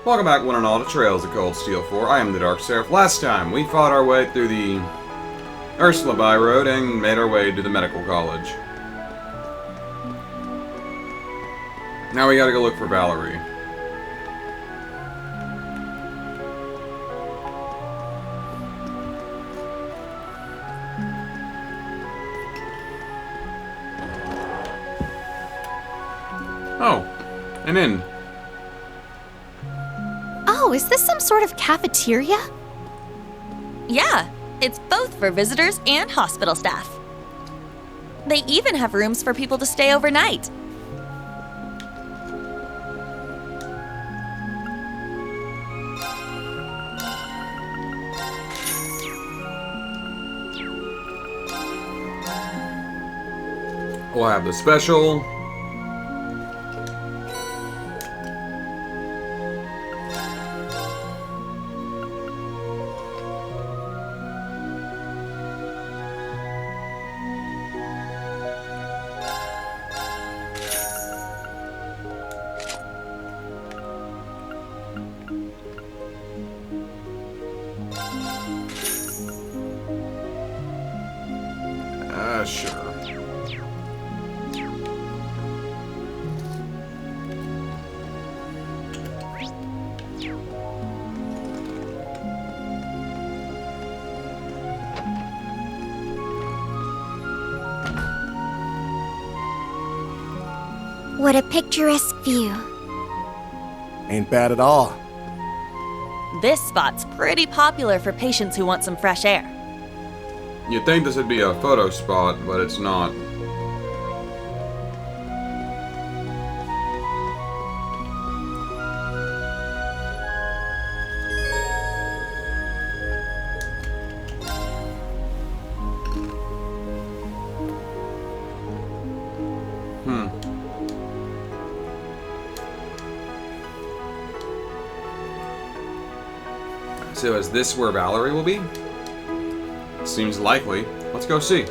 Welcome back, one and all, to Trails of Cold Steel 4. I am the Dark Seraph. Last time, we fought our way through the Ursula by road and made our way to the medical college. Now we gotta go look for Valerie. Oh, an inn. Oh, is this some sort of cafeteria? Yeah, it's both for visitors and hospital staff. They even have rooms for people to stay overnight. We'll have the special. Sure. What a picturesque view. Ain't bad at all. This spot's pretty popular for patients who want some fresh air. You'd think this would be a photo spot, but it's not. So is this where Valerie will be? Seems likely. Let's go see.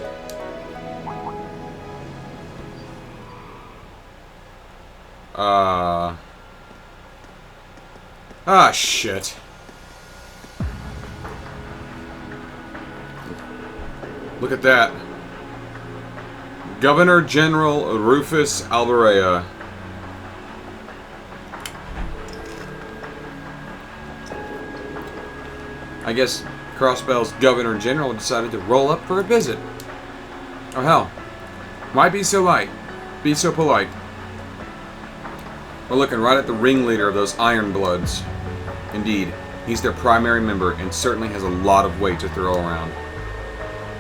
Ah, shit. Look at that. Governor General Rufus Alvarez. I guess Crossbell's Governor General decided to roll up for a visit. Oh hell. Why be so light? Be so polite. We're looking right at the ringleader of those Iron Bloods. Indeed, he's their primary member and certainly has a lot of weight to throw around.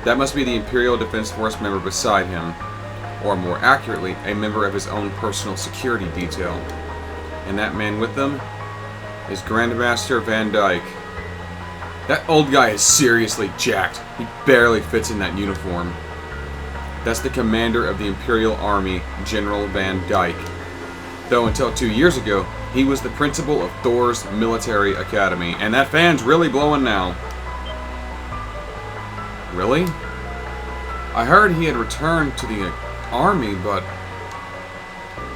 That must be the Imperial Defense Force member beside him, or more accurately, a member of his own personal security detail. And that man with them is Grandmaster Van Dyke. That old guy is seriously jacked. He barely fits in that uniform. That's the commander of the Imperial Army, General Van Dyke. Though until 2 years ago, he was the principal of Thor's military academy. And that fan's really blowing now. Really? I heard he had returned to the army, but...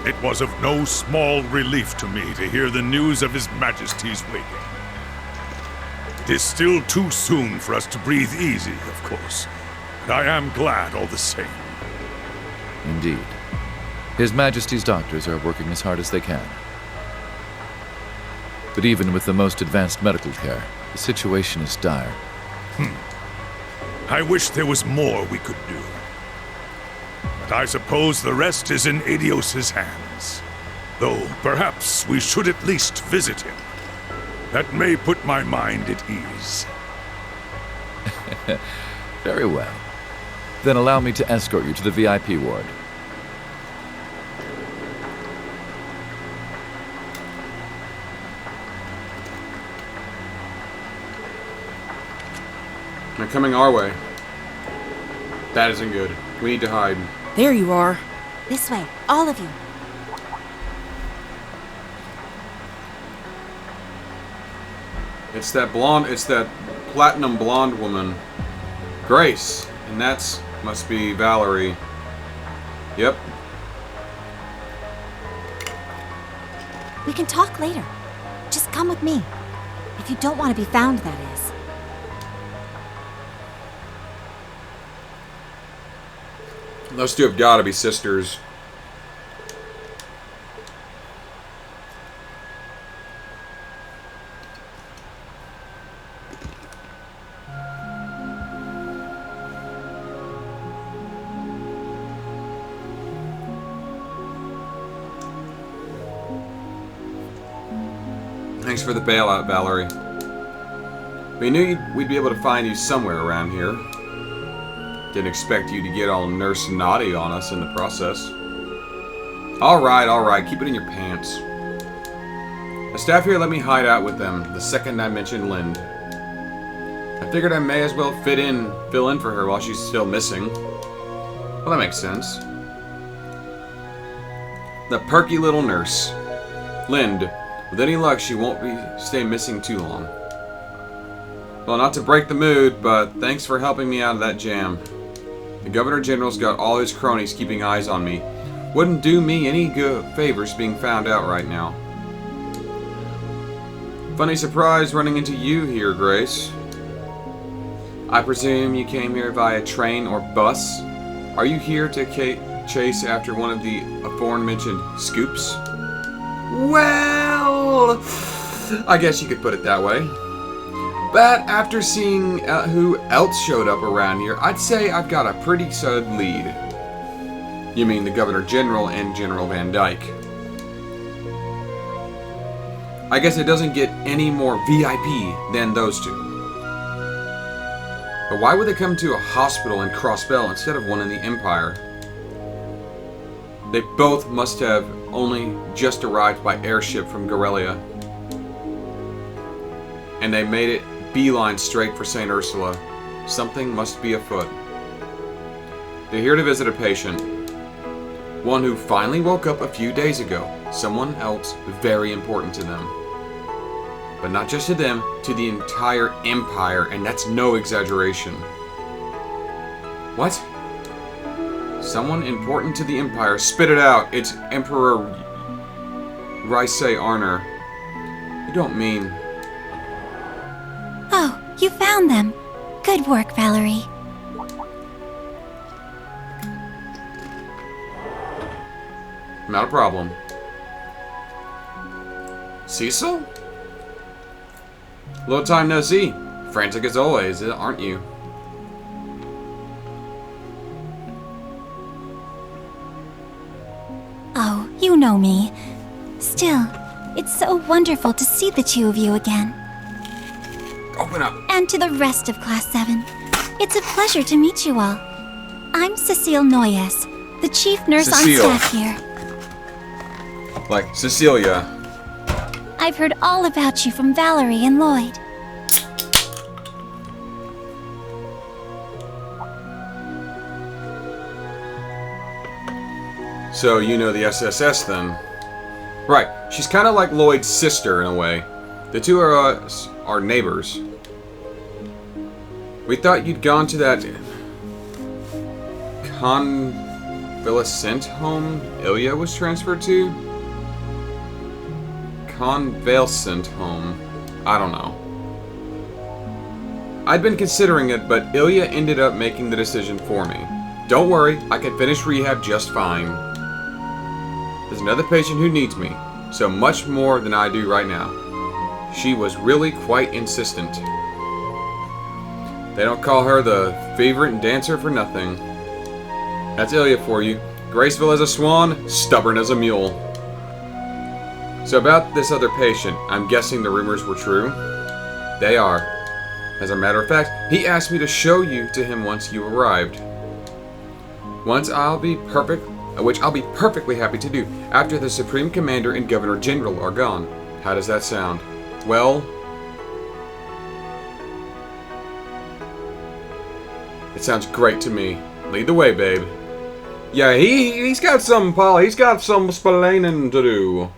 It was of no small relief to me to hear the news of His Majesty's waking. It is still too soon for us to breathe easy, of course, but I am glad all the same. Indeed. His Majesty's doctors are working as hard as they can. But even with the most advanced medical care, the situation is dire. I wish there was more we could do. But I suppose the rest is in Adios's hands. Though perhaps we should at least visit him. That may put my mind at ease. Very well. Then allow me to escort you to the VIP ward. They're coming our way. That isn't good. We need to hide. There you are. This way, all of you. It's that platinum blonde woman, Grace, and that's must be Valerie. Yep. We can talk later. Just Come with me. If you don't want to be found, that is. Those two have got to be sisters. Thanks for the bailout, Valerie. We knew we'd be able to find you somewhere around here. Didn't expect you to get all nurse naughty on us in the process. Alright, keep it in your pants. The staff here let me hide out with them the second I mentioned Lind. I figured I may as well fill in for her while she's still missing. Well, that makes sense. The perky little nurse. Lind. With any luck, she won't stay missing too long. Well, not to break the mood, but thanks for helping me out of that jam. The Governor General's got all his cronies keeping eyes on me. Wouldn't do me any good favors being found out right now. Funny surprise running into you here, Grace. I presume you came here via train or bus? Are you here to chase after one of the aforementioned scoops? Well, I guess you could put it that way. But after seeing who else showed up around here, I'd say I've got a pretty solid lead. You mean the Governor General and General Van Dyke. I guess it doesn't get any more VIP than those two. But why would they come to a hospital in Crossbell instead of one in the Empire? They both must have only just arrived by airship from Gorelia. And they made it beeline straight for St. Ursula. Something must be afoot. They're here to visit a patient. One who finally woke up a few days ago. Someone else very important to them. But not just to them, to the entire Empire, and that's no exaggeration. What? Someone important to the Empire. Spit it out. It's Emperor Rice Arner. You don't mean... Oh, you found them. Good work, Valerie. Not a problem. Cecil? Long time no see. Frantic as always, aren't you? Oh, you know me. Still, it's so wonderful to see the two of you again. Open up. And to the rest of Class 7. It's a pleasure to meet you all. I'm Cecile Noyes, the chief nurse Cecile. on staff here. Like Cecilia. I've heard all about you from Valerie and Lloyd. So you know the SSS then? Right. She's kind of like Lloyd's sister in a way. The two of us are neighbors. We thought you'd gone to that convalescent home Ilya was transferred to? Convalescent home. I don't know. I'd been considering it, but Ilya ended up making the decision for me. Don't worry, I can finish rehab just fine. There's another patient who needs me, so much more than I do right now. She was really quite insistent. They don't call her the favorite dancer for nothing. That's Ilya for you. Graceful as a swan, stubborn as a mule. So about this other patient, I'm guessing the rumors were true? They are. As a matter of fact, he asked me to show you to him once you arrived. Which I'll be perfectly happy to do, after the Supreme Commander and Governor General are gone. How does that sound? Well... It sounds great to me. Lead the way, babe. Yeah, he's got some, Paul. He's got some splaining to do.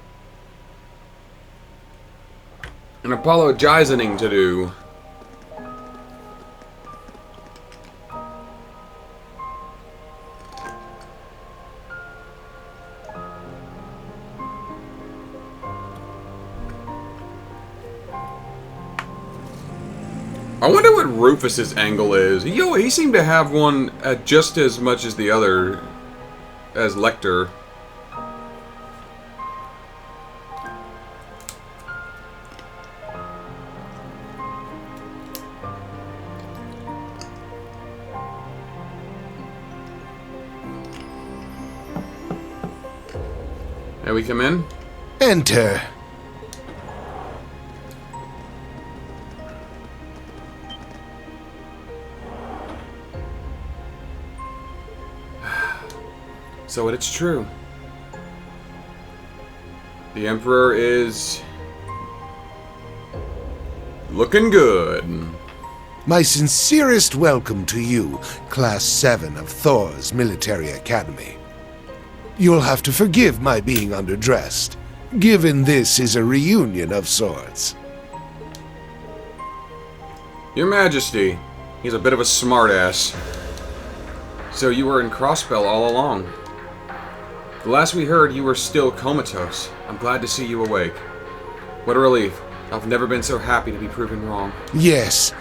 And apologizing to do. I wonder what Rufus's angle is. He seemed to have one just as much as the other, as Lecter. May we come in? Enter. So it's true. The Emperor is looking good. My sincerest welcome to you, Class 7 of Thor's Military Academy. You'll have to forgive my being underdressed, given this is a reunion of sorts. Your Majesty, he's a bit of a smartass. So you were in Crossbell all along. The last we heard, you were still comatose. I'm glad to see you awake. What a relief. I've never been so happy to be proven wrong. Yes.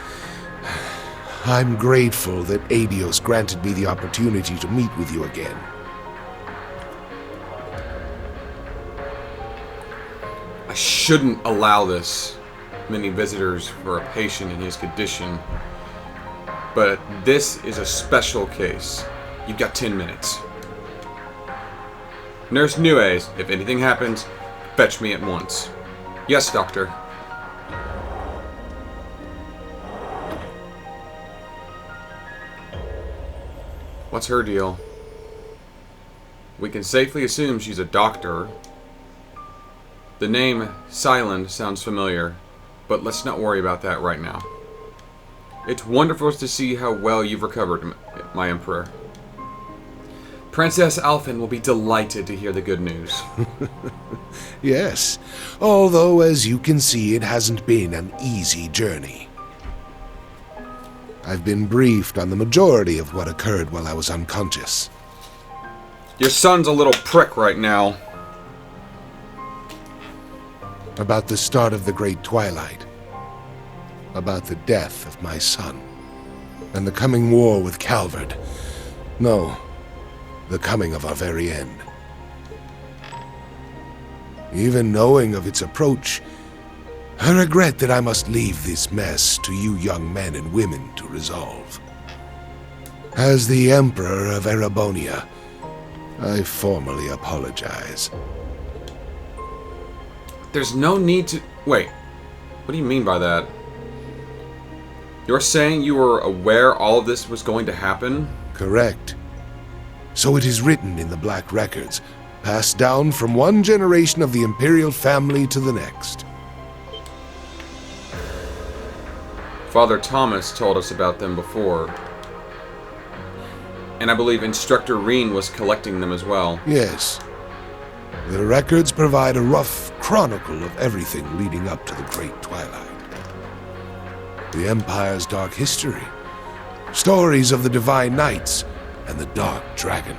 I'm grateful that Adios granted me the opportunity to meet with you again. I shouldn't allow this many visitors for a patient in his condition. But this is a special case. You've got 10 minutes. Nurse Nuez, if anything happens, fetch me at once. Yes, Doctor. What's her deal? We can safely assume she's a doctor. The name Siland sounds familiar, but let's not worry about that right now. It's wonderful to see how well you've recovered, my Emperor. Princess Alphen will be delighted to hear the good news. Yes, although as you can see, it hasn't been an easy journey. I've been briefed on the majority of what occurred while I was unconscious. Your son's a little prick right now. About the start of the Great Twilight. About the death of my son. And the coming war with Calvard. No, the coming of our very end. Even knowing of its approach, I regret that I must leave this mess to you young men and women to resolve. As the Emperor of Erebonia, I formally apologize. There's no need to... Wait, what do you mean by that? You're saying you were aware all of this was going to happen? Correct. So it is written in the Black Records, passed down from one generation of the Imperial family to the next. Father Thomas told us about them before. And I believe Instructor Reen was collecting them as well. Yes. The records provide a rough chronicle of everything leading up to the Great Twilight. The Empire's dark history. Stories of the Divine Knights and the Dark Dragon.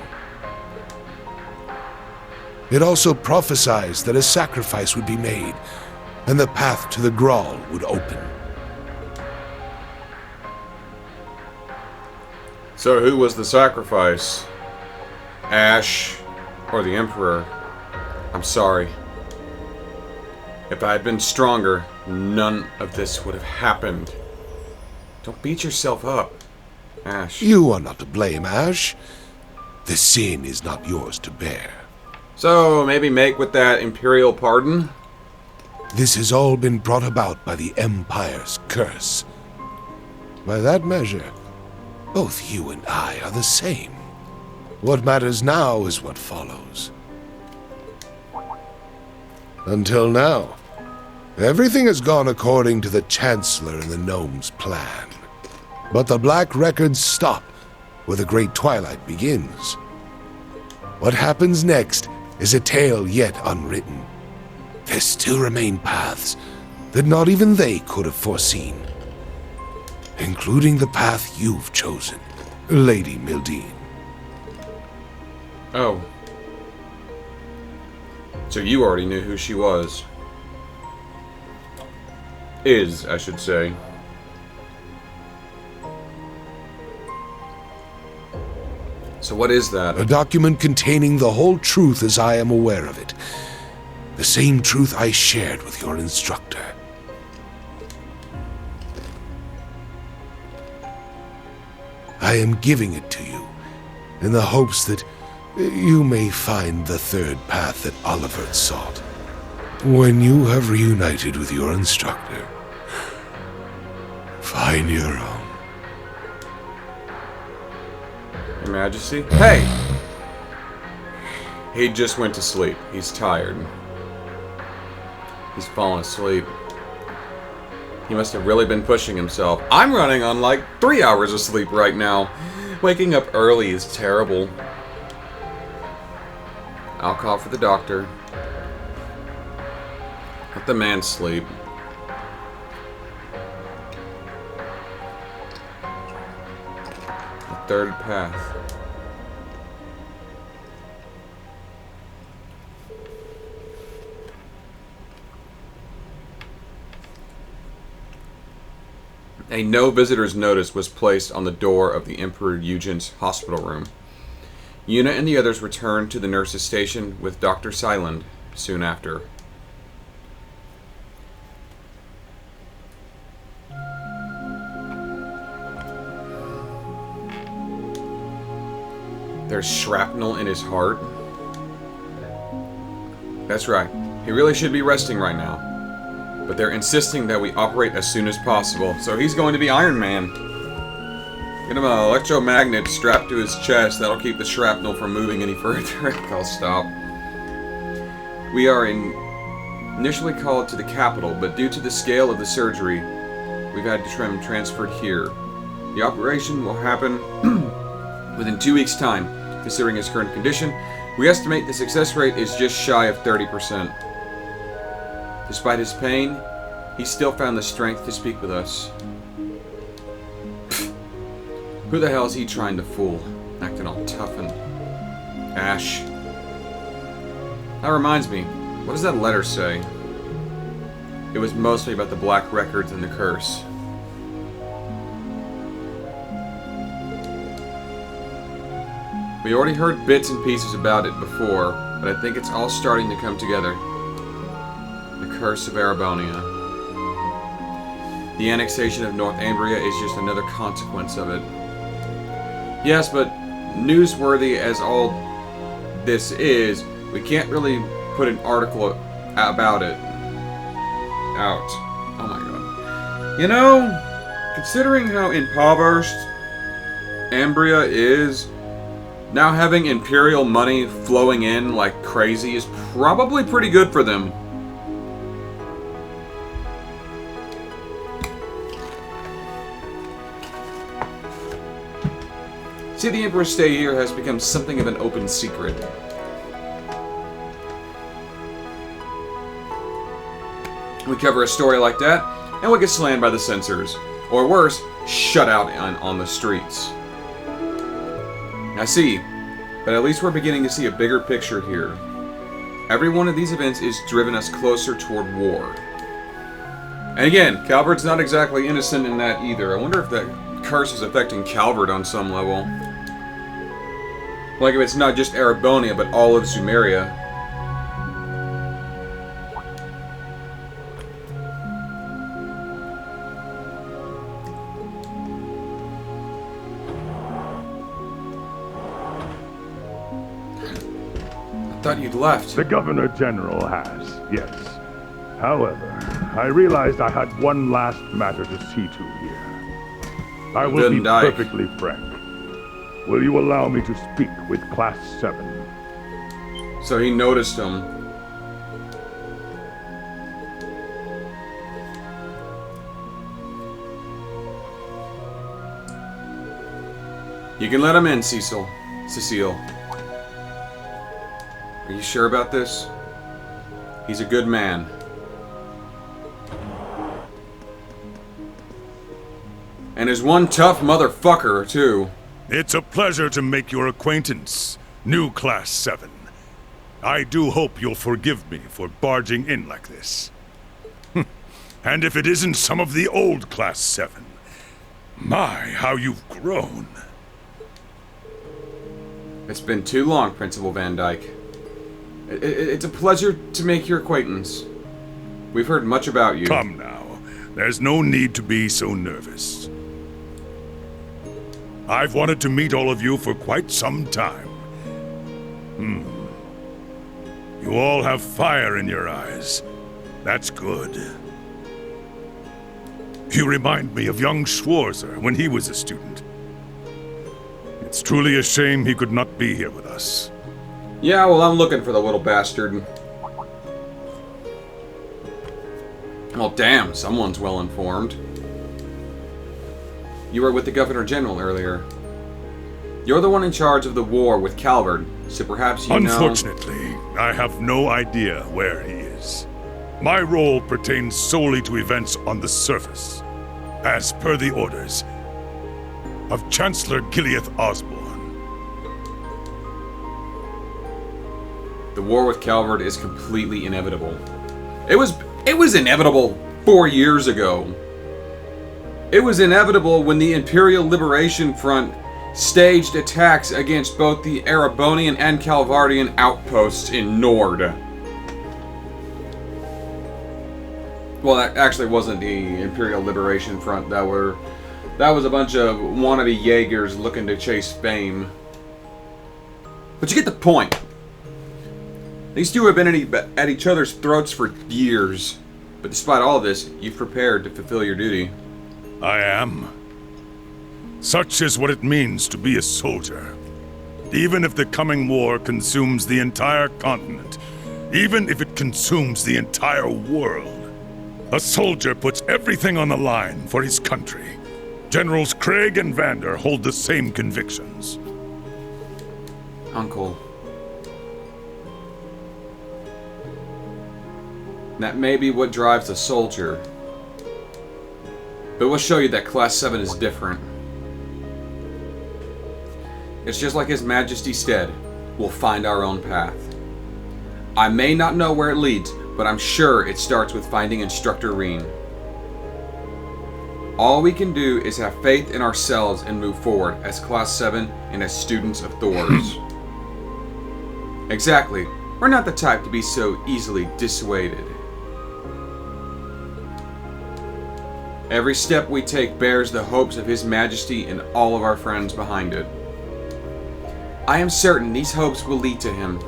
It also prophesies that a sacrifice would be made, and the path to the Graal would open. So who was the sacrifice? Ash or the Emperor? I'm sorry. If I had been stronger, none of this would have happened. Don't beat yourself up, Ash. You are not to blame, Ash. The sin is not yours to bear. So, maybe make with that Imperial pardon? This has all been brought about by the Empire's curse. By that measure, both you and I are the same. What matters now is what follows. Until now, everything has gone according to the Chancellor and the Gnome's plan. But the Black Records stop where the Great Twilight begins. What happens next is a tale yet unwritten. There still remain paths that not even they could have foreseen. Including the path you've chosen, Lady Mildine. Oh. So you already knew who she was. Is, I should say. So what is that? A document containing the whole truth as I am aware of it. The same truth I shared with your instructor. I am giving it to you in the hopes that you may find the third path that Oliver sought. When you have reunited with your instructor, find your own. Your Majesty? Hey! He just went to sleep. He's tired. He's fallen asleep. He must have really been pushing himself. I'm running on like 3 hours of sleep right now. Waking up early is terrible. I'll call for the doctor. Let the man sleep. The third path. A no visitors notice was placed on the door of the Emperor Eugen's hospital room. Yuna and the others returned to the nurse's station with Dr. Siland soon after. There's shrapnel in his heart. That's right. He really should be resting right now. But they're insisting that we operate as soon as possible, so he's going to be Iron Man. Get him an electromagnet strapped to his chest. That'll keep the shrapnel from moving any further. I'll stop. We are initially called to the capital, but due to the scale of the surgery, we've had him transferred here. The operation will happen within 2 weeks' time. Considering his current condition, we estimate the success rate is just shy of 30%. Despite his pain, he still found the strength to speak with us. Who the hell is he trying to fool? Acting all tough and... Ash. That reminds me, what does that letter say? It was mostly about the Black Records and the curse. We already heard bits and pieces about it before, but I think it's all starting to come together. The curse of Arabonia. The annexation of North Ambria is just another consequence of it. Yes, but newsworthy as all this is, we can't really put an article about it out. Oh my god. You know, considering how impoverished Ambria is, now having Imperial money flowing in like crazy is probably pretty good for them. See, the Emperor's stay here has become something of an open secret. We cover a story like that, and we get slammed by the censors. Or worse, shut out on the streets. I see, but at least we're beginning to see a bigger picture here. Every one of these events is driven us closer toward war. And again, Calvert's not exactly innocent in that either. I wonder if that curse is affecting Calvert on some level. Like if it's not just Arabonia, but all of Zumeria. I thought you'd left. The Governor General has, yes. However, I realized I had one last matter to see to here. I will be perfectly frank. Will you allow me to speak with Class 7? So he noticed him. You can let him in, Cecile. Are you sure about this? He's a good man. And is one tough motherfucker, too. It's a pleasure to make your acquaintance, new Class 7. I do hope you'll forgive me for barging in like this. And if it isn't some of the old Class 7, my, how you've grown. It's been too long, Principal Van Dyke. It's a pleasure to make your acquaintance. We've heard much about you. Come now. There's no need to be so nervous. I've wanted to meet all of you for quite some time. You all have fire in your eyes. That's good. You remind me of young Schwarzer when he was a student. It's truly a shame he could not be here with us. Yeah, well, I'm looking for the little bastard. Well, damn, someone's well informed. You were with the Governor General earlier. You're the one in charge of the war with Calvard, so perhaps you know... Unfortunately, I have no idea where he is. My role pertains solely to events on the surface, as per the orders of Chancellor Gileath Osborne. The war with Calvard is completely inevitable. It was inevitable 4 years ago. It was inevitable when the Imperial Liberation Front staged attacks against both the Erebonian and Calvardian outposts in Nord. Well, that actually wasn't the Imperial Liberation Front. That was a bunch of wannabe Jaegers looking to chase fame. But you get the point. These two have been at each other's throats for years. But despite all this, you've prepared to fulfill your duty. I am. Such is what it means to be a soldier. Even if the coming war consumes the entire continent, even if it consumes the entire world, a soldier puts everything on the line for his country. Generals Craig and Vander hold the same convictions. Uncle. That may be what drives a soldier. But we'll show you that Class 7 is different. It's just like His Majesty said, we'll find our own path. I may not know where it leads, but I'm sure it starts with finding Instructor Reen. All we can do is have faith in ourselves and move forward as Class 7 and as students of Thor's. Exactly. We're not the type to be so easily dissuaded. Every step we take bears the hopes of His Majesty and all of our friends behind it. I am certain these hopes will lead to him.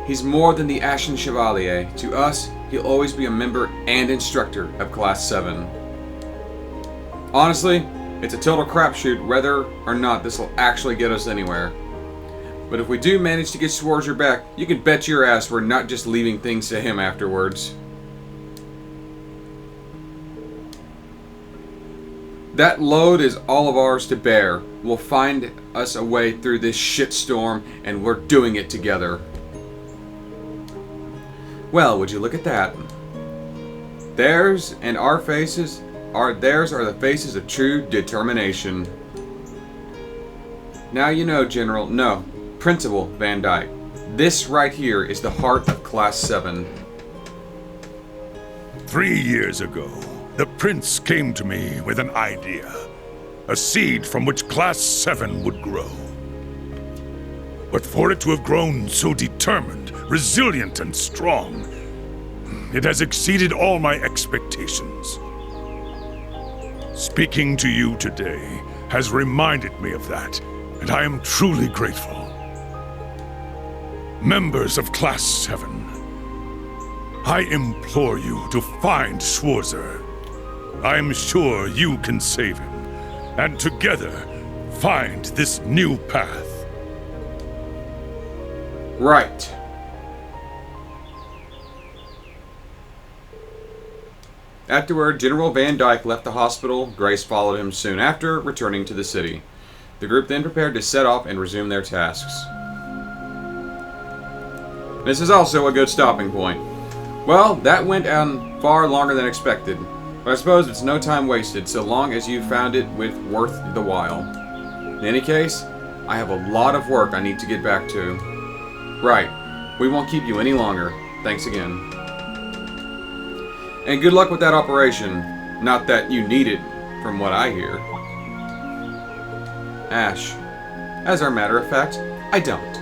He's more than the Ashen Chevalier. To us, he'll always be a member and instructor of Class 7. Honestly, it's a total crapshoot whether or not this will actually get us anywhere. But if we do manage to get Schwarzer back, you can bet your ass we're not just leaving things to him afterwards. That load is all of ours to bear. We'll find us a way through this shitstorm, and we're doing it together. Well, would you look at that? Theirs and our faces are the faces of true determination. Now you know, General, no, Principal Van Dyke. This right here is the heart of Class 7. 3 years ago, the Prince came to me with an idea. A seed from which Class 7 would grow. But for it to have grown so determined, resilient, and strong, it has exceeded all my expectations. Speaking to you today has reminded me of that, and I am truly grateful. Members of Class 7, I implore you to find Schwarzer. I am sure you can save him, and together find this new path. Right. Afterward, General Van Dyke left the hospital. Grace followed him soon after, returning to the city. The group then prepared to set off and resume their tasks. This is also a good stopping point. Well, that went on far longer than expected. But I suppose it's no time wasted, so long as you found it worth the while. In any case, I have a lot of work I need to get back to. Right, we won't keep you any longer. Thanks again. And good luck with that operation. Not that you need it, from what I hear. Ash, as a matter of fact, I don't.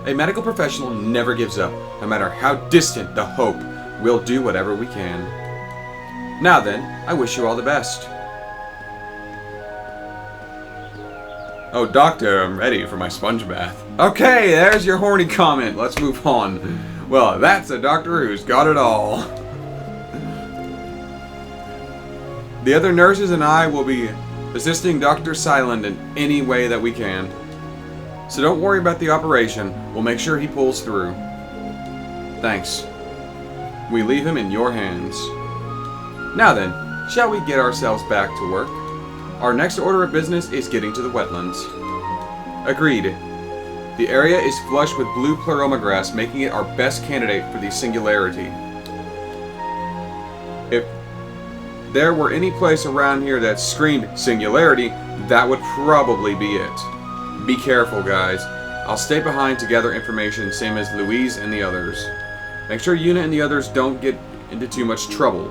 A medical professional never gives up, no matter how distant the hope. We'll do whatever we can. Now then, I wish you all the best. Oh, doctor, I'm ready for my sponge bath. Okay, there's your horny comment. Let's move on. Well, that's a doctor who's got it all. The other nurses and I will be assisting Dr. Silent in any way that we can. So don't worry about the operation. We'll make sure he pulls through. Thanks. We leave him in your hands. Now then, shall we get ourselves back to work? Our next order of business is getting to the wetlands. Agreed. The area is flush with blue pleroma grass, making it our best candidate for the singularity. If there were any place around here that screamed singularity, that would probably be it. Be careful, guys. I'll stay behind to gather information, same as Louise and the others. Make sure Yuna and the others don't get into too much trouble.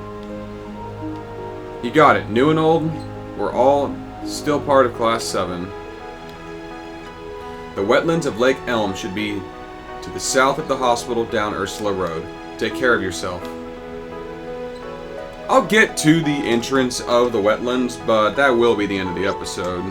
You got it. New and old, we're all still part of Class 7. The wetlands of Lake Elm should be to the south of the hospital down Ursula Road. Take care of yourself. I'll get to the entrance of the wetlands, but that will be the end of the episode.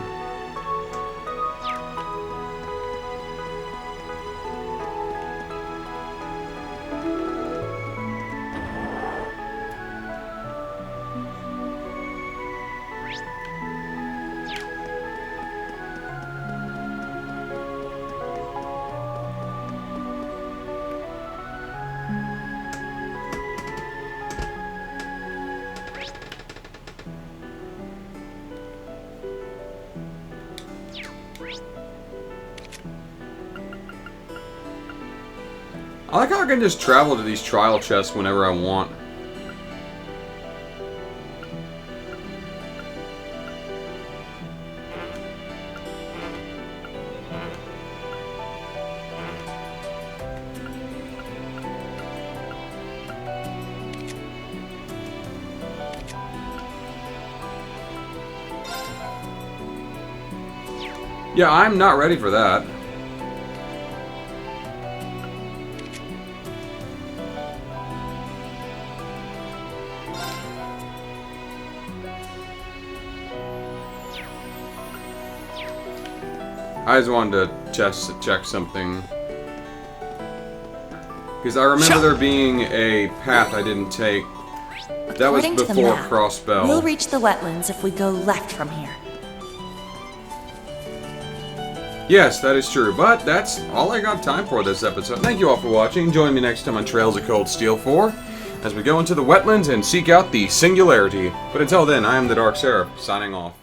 I like how I can just travel to these trial chests whenever I want. Yeah, I'm not ready for that. I just wanted to check something. Because I remember there being a path I didn't take. That was According to the before map, Crossbell. We'll reach the wetlands if we go left from here. Yes, that is true, but that's all I got time for this episode. Thank you all for watching. Join me next time on Trails of Cold Steel 4 as we go into the wetlands and seek out the singularity. But until then, I am the Dark Seraph, signing off.